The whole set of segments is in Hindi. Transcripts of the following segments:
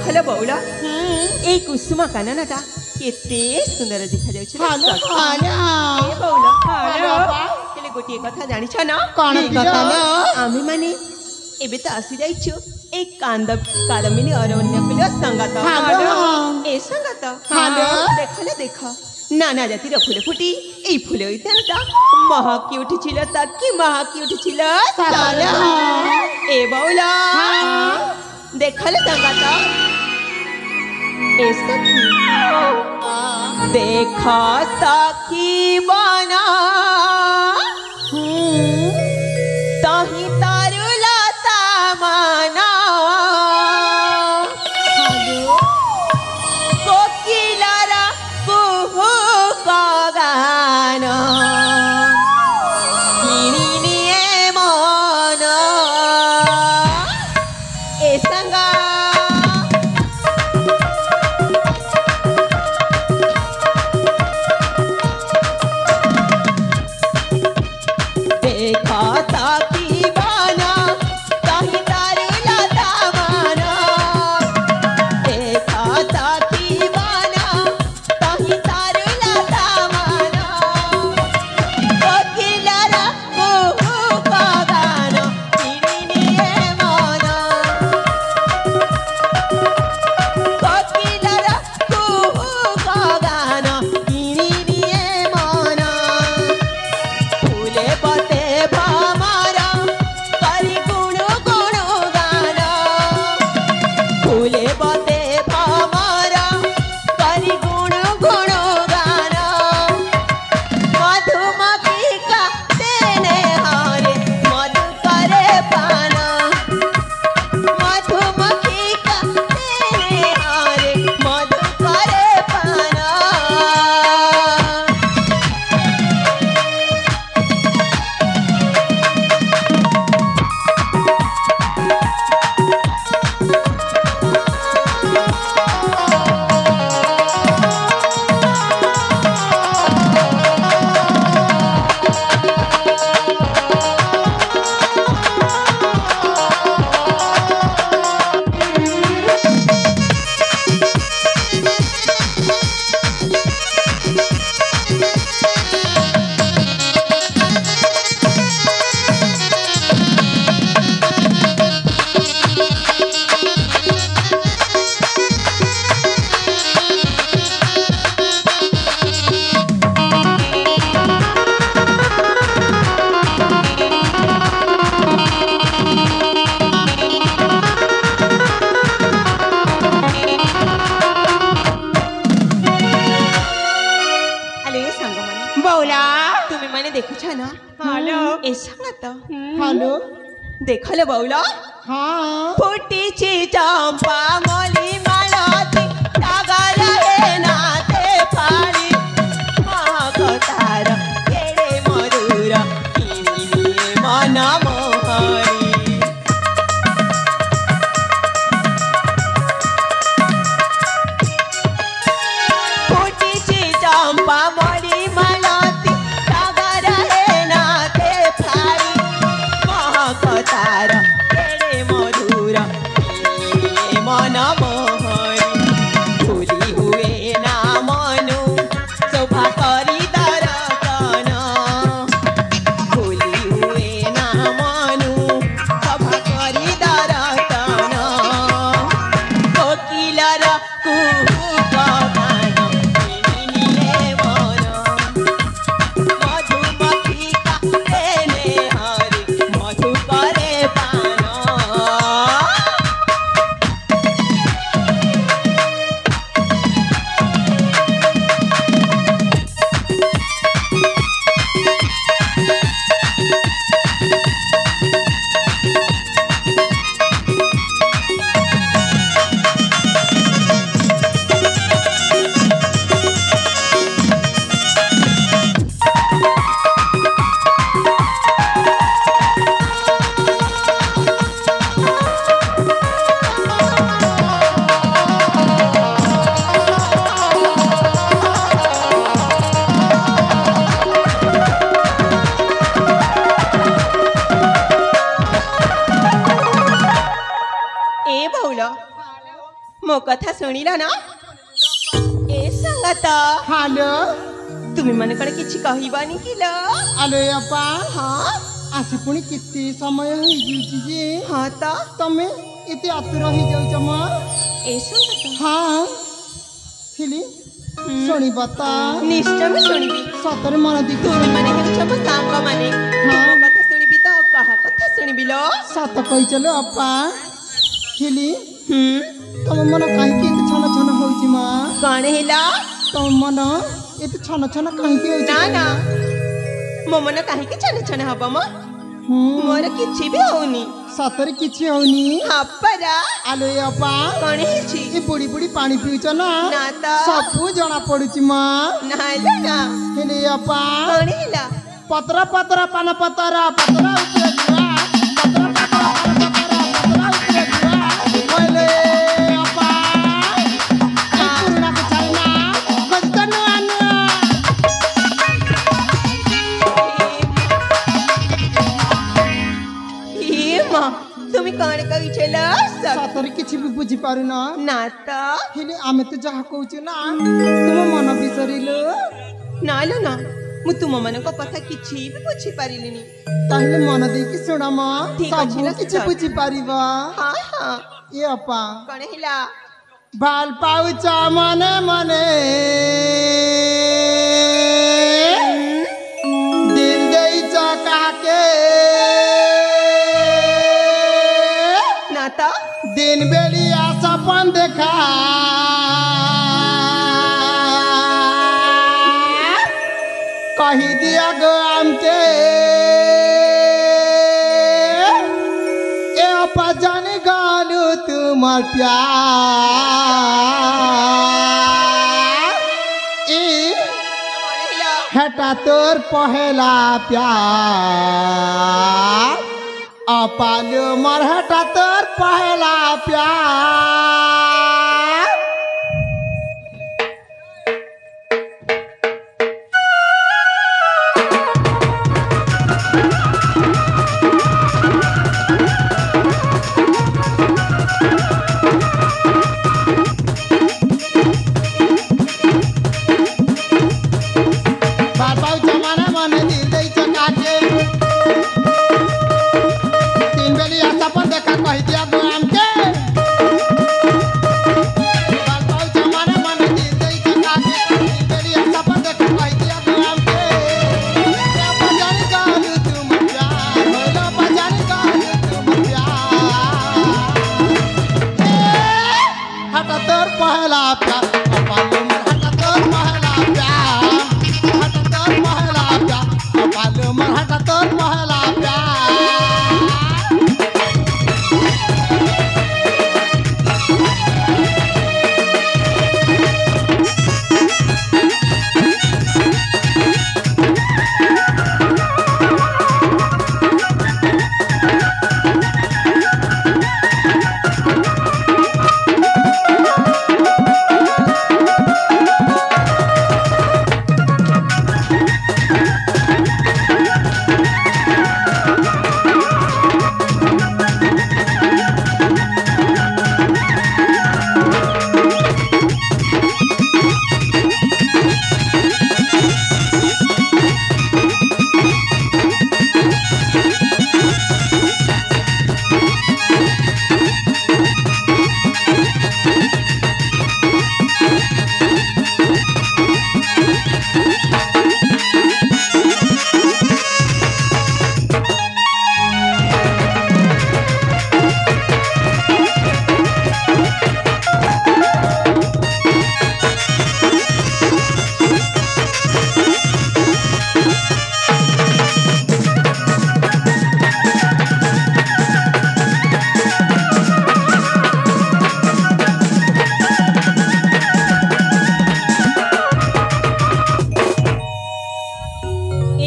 देखल बौला ए कुसुम काननटा केते सुंदर देखा जाउछ हालो हालो ए बौला हालो हेले गोटे कथा जानि छ न कोन कथा न आमी माने एबे त आसी जाइछु ए कादम्बिनी अरण्य कुल संगत हालो ए संगत हालो देखले देख नाना जातिर फुले फुटी এই ফুলে হইতেনটা মহাকি উঠেছিল তাকি মহাকি উঠেছিল সালা এ বাউলা দেখলে संगत ए सखी देख सखी बना तही तारुला सामना कोकिलारा कुहू गाना किनिए मन ए संगा देखल बौला हाँ फुटीची चंपा मोली मालती सागर हे नाते फाड़ी महाकतार केड़े मधुर किनिए मन मोहरी फुटीची चंपा मोली मालती सागर हे नाते फाड़ी महाकतार केड़े मधुर किनिए मन मोहरी भूली हुए ना मनु शोभा करी दर्शन भूली हुए ना मनु शोभा करी दर्शन कोकिलर कुहुक गान किनिए मन मधुमक्खी का देने हरि मधु करे पान କଥା ଶୁଣିଲ ନା ଏ ସଙ୍ଗତ ହ୍ୟାଲୋ ତୁମେ ମାନେ କଣ କିଛି କହିବନି କିଲ ଆଲୋ ଅପା ହଁ ଆସି ପୁଣି କେତେ ସମୟ ହେଇଯାଇଛି ଯେ ହଁ ତ ତମେ ଏତେ ଆତୁର ହେଇଯାଉଛ ମ ଏ ସଙ୍ଗତ ହଁ ହେଲି ଶୁଣିବ ତ ନିଶ୍ଚୟ ମୁଁ ଶୁଣିବି ସତରେ ମନ ଦେଇକି ତୁମେ ମାନେ ହେଉଛ ମୋ ସାଙ୍ଗ ମାନେ ହଁ। ମୋ କଥା ଶୁଣିବି ତ ଆଉ କାହା କଥା ଶୁଣିବି ଲୋ ସତ କହିଛ ଲୋ ଅପା ହେଲି ହୁଁ ତମ ମନ କାହିଁକି ଏତେ ଛନ ଛନ ହଉଛି ମା କଣ ହେଲା ତମ ମନ ଏତେ ଛନ ଛନ କାହିଁକି ହଉଛି ନା ନା ମୋ ମନ କାହିଁକି ଛନ ଛନ ହବ ମ ମୋର କିଛି ବି ହଉନି ସତରେ କିଛି ହଉନି ହାପରା ଆଲୋ ଅପା କଣ ହେଇଛି ଏ ବୁଢୀ ବୁଢୀ ପାଣି ପିଉଛ ନା ନା ତ ସବୁ ଜଣା ପଡୁଛି ମା ନାଲୋ ନା ହେଲେ ଅପା କଣ ହେଲା ପତରା ପତରା ପାନ ପତରା ପତରା ଉପରେ ଗୁଆ ପତରା ପତରା ପାନ ପତରା ପତରା ଉପରେ ଗୁଆ କହିଲେ ଅପା ଏ ପୁରୁଣାକୁ ଛାଡ଼ିନା ଖୋଜିତ ନୂଆ ନୂଆ ମା তুমি କଣ କହିଛଲ ସତରେ କିଛି ବି ବୁଝିପାରୁନ ନା ତ ହେଲେ ଆମେ ତ ଯାହା କହୁଛୁ ନା ତୁମ ମନ ବିସରିଲୁ ନାଲୋ ନା ମୁଁ ତୁମ ମାନଙ୍କ କଥା କିଛି ବି ବୁଝିପାରିଲିନି ତାହେଲେ ମନ ଦେଇକି ଶୁଣ ମ ଠିକ ଅଛି ସବୁ ନା, କିଛି ଶୁଣ। ବୁଝିପାରିବ ହଁ ହଁ ଏ ଅପା କଣ ହେଲା ভাল ପାଉଛ ମନେ ମନେ দিল ଦେଇଛ କାହାକେ ନା ତ দিন বেলিয়া সপন দেখা कही दिया गो हमके ए अपा जान गालू तुम्हार प्यार ई କଣ ହେଲା हेटा तोर पहला प्यार अपालू मर हेटा तोर पहला प्यार बाबा जमाना मन दिल दई चकाके तीन बेली आशा पर देखा कह दिया गो हमके बाबा जमाना मन दिल दई चकाके तीन बेली आशा पर देखा कह दिया गो हमके क्या बजान गालू तुम प्यार होला बजान गालू तुम प्यार ए हटा तोर पहला प्यार अपालू हटा तोर पहला प्यार हटा तोर पहला प्यार अपालू मर हटा तोर पहला प्यार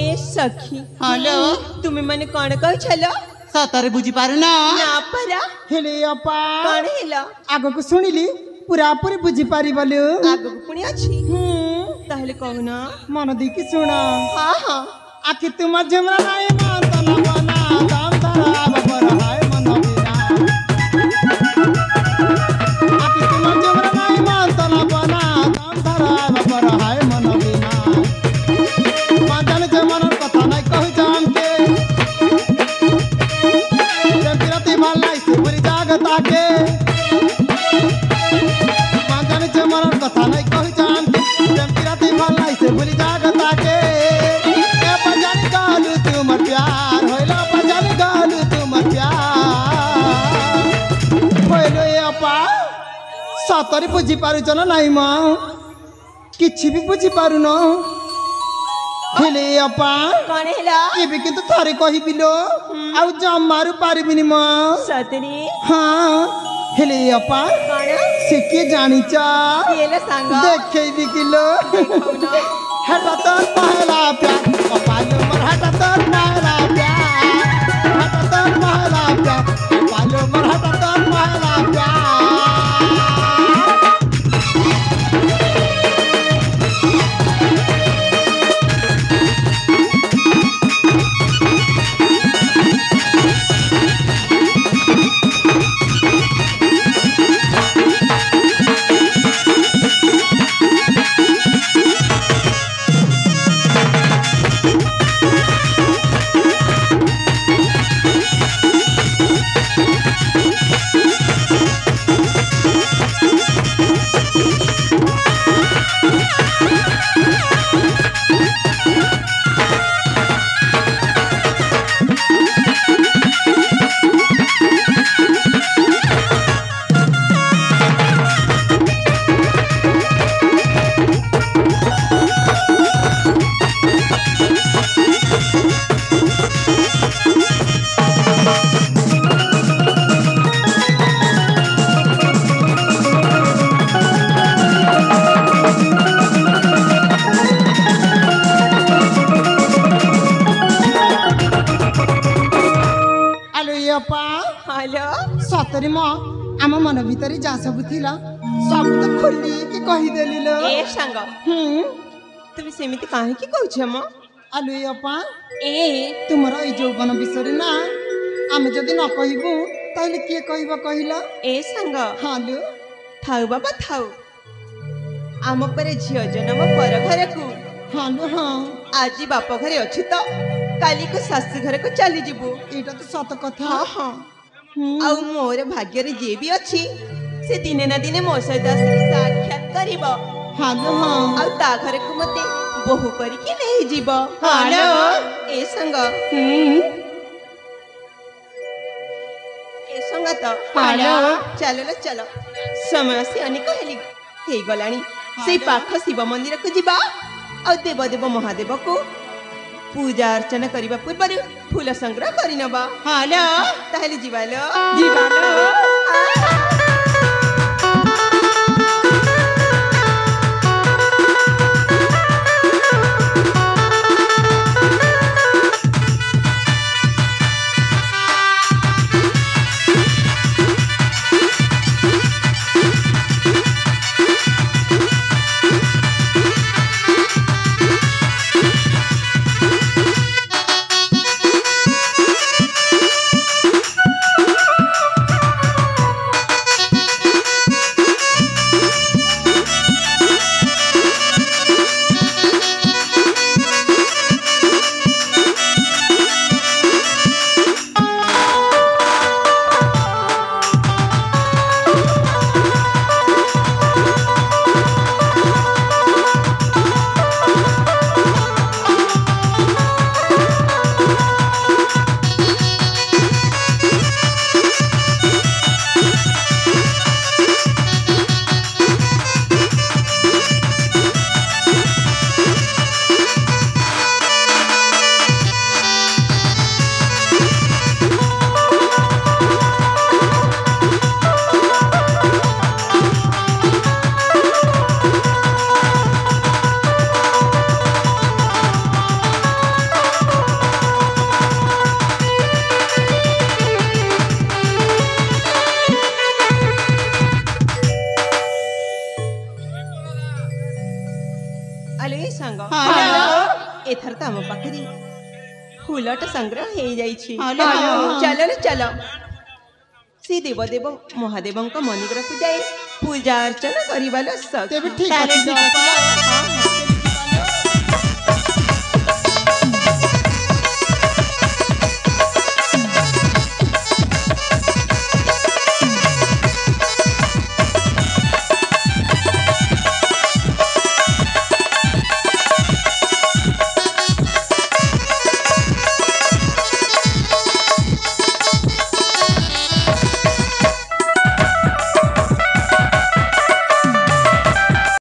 ए सखी हेलो ତୁମେ ମାନେ କଣ କହିଛଲ सତରେ बुझी पारु ना ନା ପରା हेले अपा କଣ ହେଲା आगो को सुनिली पूरा पूरी बुझी पारी बोलू ଆଗକୁ ପୁଣି ଅଛି ତାହେଲେ କହୁନ मन दी की सुना ହଁ ହଁ आखि तुम जमरा नाई मान तला बना दाम तारा बबर हाय मन बिना आखि तुम सतरे बुझी पारुच ना नाई माँ किछि भी बुझी पारुन हेले अपा कौन हेला एबे किंतु थारे कहि बिलो आउ जमारु पारिबिनी माँ सतरी हाँ हेले अपा कौन से के जानिचा केला सांग देखे भी किलो हटा तो पहला प्यार कपालो मर हटा तो पहला प्यार हटा तो पहला प्यार कपालो मर हटा तो पहला प्यार हेलो सतरे माँ आम मन भीतर जा सब थिला सब तो खोली के कहि देली लो ए सांग तुम सेमिति काहे की कहछ म आलु अपा ए तुमर ए जौवन विषय ना आम जदि न कहिबू ताइले के कहिबा कहिला ए सांग हालो थाउ बाबा थाउ आम परे झियो जन्म पर घर को हालो हाँ आज बाप घरे अछि तो काली को सासु घर को चली जीवु एटा तो सत कथा हाँ हाँ आउ मोर भाग्य रे जे भी अछि से दिने ना दिने मो सहित आसी साक्षात करिवो हालो हाँ आउ ता घरे को मते बहु करी के नहीं जीवो हालो ए संग ए संग तो हालो चलो चलो समय से अनेक हेली हे गलानी से पाख शिव मंदिर को जीवा और देव देव महादेव को पूजा अर्चना करबा पूर्व फूल संग्रह करि नबा हालो ताहले जीवालो एथर तो आम पाखे फूलटा संग्रह हो जाइए चलो चलो से देव देव महादेव मंदिर को जाए पूजा अर्चना करवा ठीक है।